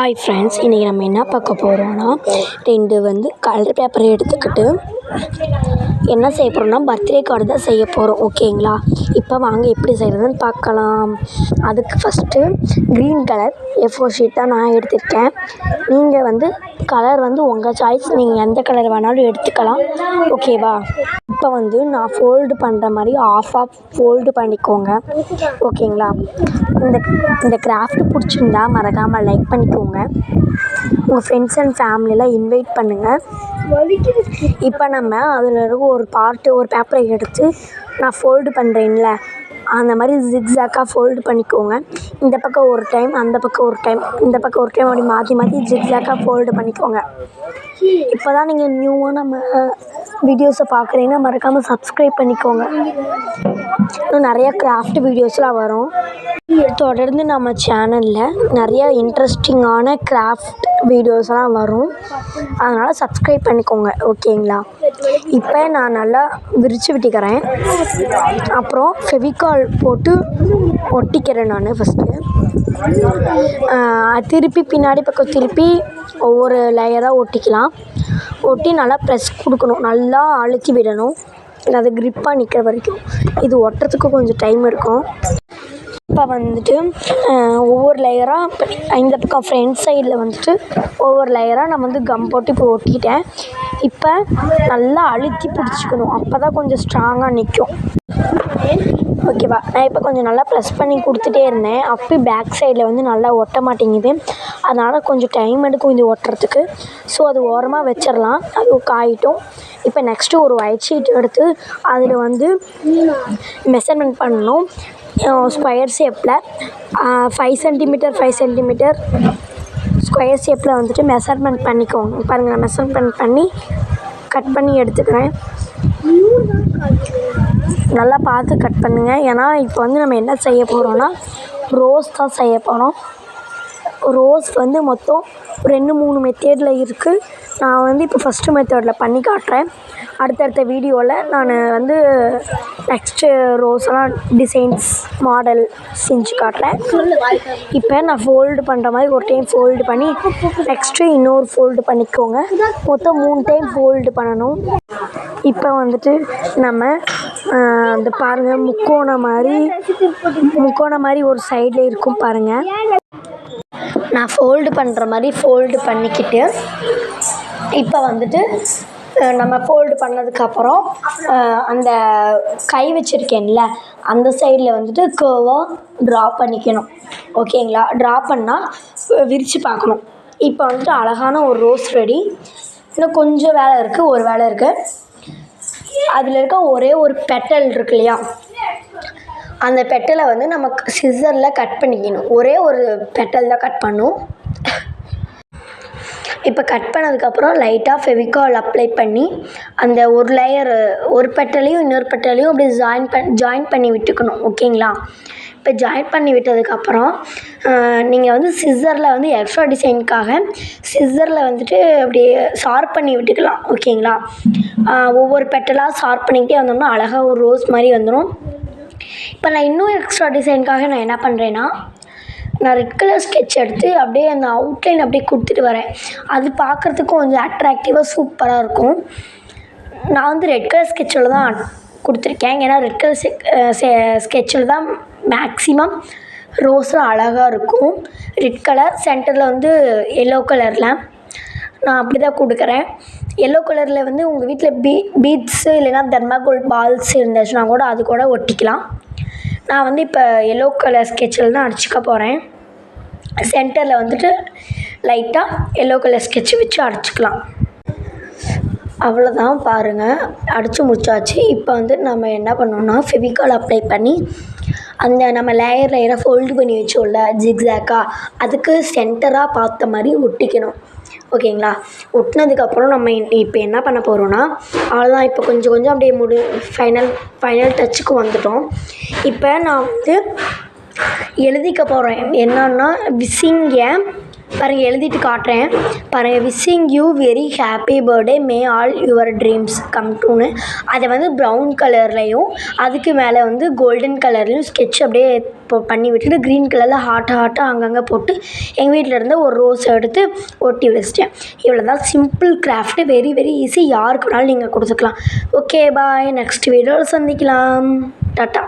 Hi friends, இன்றைக்கி நம்ம என்ன பார்க்க போகிறோன்னா, கலர் பேப்பரை எடுத்துக்கிட்டு என்ன செய்ய போகிறோம்னா பர்த்டே கார்டு தான் செய்ய போகிறோம். ஓகேங்களா? இப்போ வாங்க எப்படி செய்கிறதுன்னு பார்க்கலாம். அதுக்கு first green colour A4 sheet தான் நான் எடுத்திருக்கேன். நீங்கள் கலர் உங்கள் சாய்ஸ், நீங்கள் எந்த கலர் வேணாலும் எடுத்துக்கலாம். ஓகேவா? இப்போ நான் ஃபோல்டு பண்ணுற மாதிரி ஆஃப் ஃபோல்டு பண்ணிக்கோங்க. ஓகேங்களா? இந்த கிராஃப்ட் பிடிச்சிருந்தா மறக்காமல் லைக் பண்ணிக்கோங்க. உங்கள் ஃப்ரெண்ட்ஸ் அண்ட் ஃபேமிலியெலாம் இன்வைட் பண்ணுங்கள். இப்போ நம்ம அதில் இருக்க ஒரு பேப்பரை எடுத்து நான் ஃபோல்டு பண்ணுறேன்ல, அந்த மாதிரி ஜிக்ஸாக்காக ஃபோல்டு பண்ணிக்கோங்க. இந்த பக்கம் ஒரு டைம், அந்த பக்கம் ஒரு டைம், இந்த பக்கம் ஒரு டைம், அப்படி மாற்றி மாற்றி ஜிக்ஸாக்காக ஃபோல்டு பண்ணிக்கோங்க. இப்போ தான் நீங்கள் நியூவாக நம்ம வீடியோஸை பார்க்குறீங்கன்னா மறக்காமல் சப்ஸ்கிரைப் பண்ணிக்கோங்க. இன்னும் நிறையா கிராஃப்ட் வீடியோஸ்லாம் வரும். தொடர்ந்து நம்ம சேனலில் நிறையா இன்ட்ரெஸ்டிங்கான கிராஃப்ட் வீடியோஸ்லாம் வரும். அதனால் சப்ஸ்கிரைப் பண்ணிக்கோங்க. ஓகேங்களா? இப்போ நான் நல்லா விரித்து விட்டுக்கிறேன். அப்புறம் ஃபெவிகால் போட்டு ஒட்டிக்கிறேன் நான் ஃபஸ்ட்டு. திருப்பி பின்னாடி பக்கம் திருப்பி ஒவ்வொரு லேயராக ஒட்டிக்கலாம். ஒட்டி நல்லா ப்ரெஸ் கொடுக்கணும், நல்லா அழுத்தி விடணும். அது க்ரிப்பாக நிற்கிற வரைக்கும். இது ஒட்டுறதுக்கு கொஞ்சம் டைம் இருக்கும். இப்போ ஒவ்வொரு லேயராக இந்த பக்கம் ஃப்ரண்ட் சைடில் ஒவ்வொரு லேயராக நான் கம் போட்டு இப்போ ஒட்டிக்கிட்டேன். இப்போ நல்லா அழுத்தி பிடிச்சிக்கணும், அப்போ தான் கொஞ்சம் ஸ்ட்ராங்காக நிற்கும். ஓகேவா? நான் இப்போ கொஞ்சம் நல்லா ப்ரெஸ் பண்ணி கொடுத்துட்டே இருந்தேன். அப்போ பேக் சைடில் நல்லா ஒட்ட மாட்டேங்குது. அதனால் கொஞ்சம் டைம் எடுக்கும் இது ஒட்டுறதுக்கு. ஸோ அது ஓரமாக வச்சிடலாம், அது காயிட்டும். இப்போ நெக்ஸ்ட்டு ஒரு ஒயிட் ஷீட் எடுத்து அதில் மெஷர்மெண்ட் பண்ணணும். ஸ்கொயர் ஷேப்பில் 5 சென்டிமீட்டர் 5 சென்டிமீட்டர் ஸ்கொயர் ஷேப்பில் மெஷர்மெண்ட் பண்ணிக்கோங்க. பாருங்கள், நான் மெஷர்மெண்ட் பண்ணி கட் பண்ணி எடுத்துக்கிறேன். நல்லா பார்த்து கட் பண்ணுங்கள். ஏன்னா இப்போ நம்ம என்ன செய்ய போகிறோன்னா ரோஸ் தான் செய்ய போகிறோம். ரோஸ் மொத்தம் 2-3 மெத்தேடில் இருக்குது. நான் இப்போ ஃபஸ்ட்டு மெத்தடில் பண்ணி காட்டுறேன். அடுத்தடுத்த வீடியோவில் நான் நெக்ஸ்ட்டு ரோஸெல்லாம் டிசைன்ஸ் மாடல் செஞ்சு காட்டுறேன். இப்போ நான் ஃபோல்டு பண்ணுற மாதிரி ஒரு டைம் ஃபோல்டு பண்ணி நெக்ஸ்ட்டு இன்னொரு ஃபோல்டு பண்ணிக்கோங்க. மொத்தம் 3 டைம் ஃபோல்டு பண்ணணும். இப்போ நம்ம அந்த பாருங்கள், முக்கோண மாதிரி ஒரு சைடில் இருக்கும் பாருங்கள். நான் ஃபோல்டு பண்ணுற மாதிரி ஃபோல்டு பண்ணிக்கிட்டு இப்போ நம்ம ஃபோல்டு பண்ணதுக்கப்புறம் அந்த கை வச்சுருக்கேன்ல அந்த சைடில் கர்வாக ட்ரா பண்ணிக்கணும். ஓகேங்களா? ட்ரா பண்ணால் விரித்து பார்க்கணும். இப்போ அழகான ஒரு ரோஸ் ரெடி. இன்னும் கொஞ்சம் வேலை இருக்குது, ஒரு வேலை இருக்குது. அதில் இருக்க ஒரே ஒரு பெட்டல் இருக்கு இல்லையா, அந்த பெட்டலை நமக்கு சிசரில் கட் பண்ணிக்கணும். ஒரே ஒரு பெட்டல் தான் கட் பண்ணும். இப்போ கட் பண்ணதுக்கப்புறம் லைட்டாக ஃபெவிகால் அப்ளை பண்ணி அந்த ஒரு லேயர் ஒரு பெட்டலையும் இன்னொரு பெட்டலையும் அப்படியே ஜாயின் பண்ணி விட்டுக்கணும். ஓகேங்களா? இப்போ ஜாயின் பண்ணி விட்டதுக்கப்புறம் நீங்கள் சிசரில் எக்ஸ்ட்ரா டிசைனுக்காக சிசரில் அப்படியே ஷார்ப் பண்ணி விட்டுக்கலாம். ஓகேங்களா? ஒவ்வொரு பெட்டலாக ஷார்ப் பண்ணிக்கிட்டே வந்தோம்னா அழகாக ஒரு ரோஸ் மாதிரி வந்துடும். இப்போ நான் இன்னும் எக்ஸ்ட்ரா டிசைனுக்காக நான் என்ன பண்ணுறேன்னா, நான் ரெட் கலர் ஸ்கெட்ச் எடுத்து அப்படியே அந்த அவுட்லைன் அப்படியே கொடுத்துட்டு வரேன். அது பார்க்குறதுக்கு கொஞ்சம் அட்ராக்டிவாக சூப்பராக இருக்கும். நான் ரெட் கலர் ஸ்கெட்சில் தான் கொடுத்துருக்கேன். ஏன்னா ரெட் கலர் ஸ்கெட்சில் தான் மேக்ஸிமம் ரோஸில் அழகாக இருக்கும். ரெட் கலர் சென்டரில் எல்லோ கலரில் நான் அப்படி தான் கொடுக்குறேன். எல்லோ கலரில் உங்கள் வீட்டில் பீட்ஸு இல்லைன்னா தெர்மாகோல் பால்ஸ் இருந்துச்சுன்னா கூட அது கூட ஒட்டிக்கலாம். நான் இப்போ எல்லோ கலர் ஸ்கெட்சில் தான் அடிச்சுக்க போகிறேன். சென்டரில் லைட்டாக எல்லோ கலர் ஸ்கெட்ச் வச்சு அடிச்சுக்கலாம். அவ்வளோதான், பாருங்கள், அடித்து முடிச்சாச்சு. இப்போ நம்ம என்ன பண்ணோன்னா ஃபெவிகால் அப்ளை பண்ணி அந்த நம்ம லேயராக ஃபோல்டு பண்ணி வச்சோம்ல ஜிக்ஸாக்காக, அதுக்கு சென்டராக பார்த்த மாதிரி ஒட்டிக்கணும். ஓகேங்களா? ஒட்டினதுக்கப்புறம் நம்ம இப்போ என்ன பண்ண போகிறோன்னா, அவ்வளோதான். இப்போ கொஞ்சம் கொஞ்சம் அப்படியே ஃபைனல் டச்சுக்கு வந்துட்டோம். இப்போ நான் எழுதிக்க போகிறேன். என்னன்னா, விசிங் ஏ பாருங்கள் எழுதிட்டு காட்டுறேன் பாருங்கள். Wishing you very happy birthday may all your dreams come ட்ரூன்னு அதை வந்து ப்ரௌன் கலர்லேயும் அதுக்கு மேலே வந்து கோல்டன் கலர்லேயும் ஸ்கெட்ச் அப்படியே இப்போ பண்ணி விட்டுட்டு க்ரீன் கலரில் ஹார்ட்டாக அங்கங்கே போட்டு எங்கள் வீட்டில் இருந்த ஒரு ரோஸ் எடுத்து ஒட்டி வச்சிட்டேன். இவ்வளோ தான் simple craft. Very very easy. யாருக்கு வேணாலும் நீங்கள் கொடுத்துக்கலாம். Okay bye. நெக்ஸ்ட் வீடியோவில் சந்திக்கலாம். டாட்டா.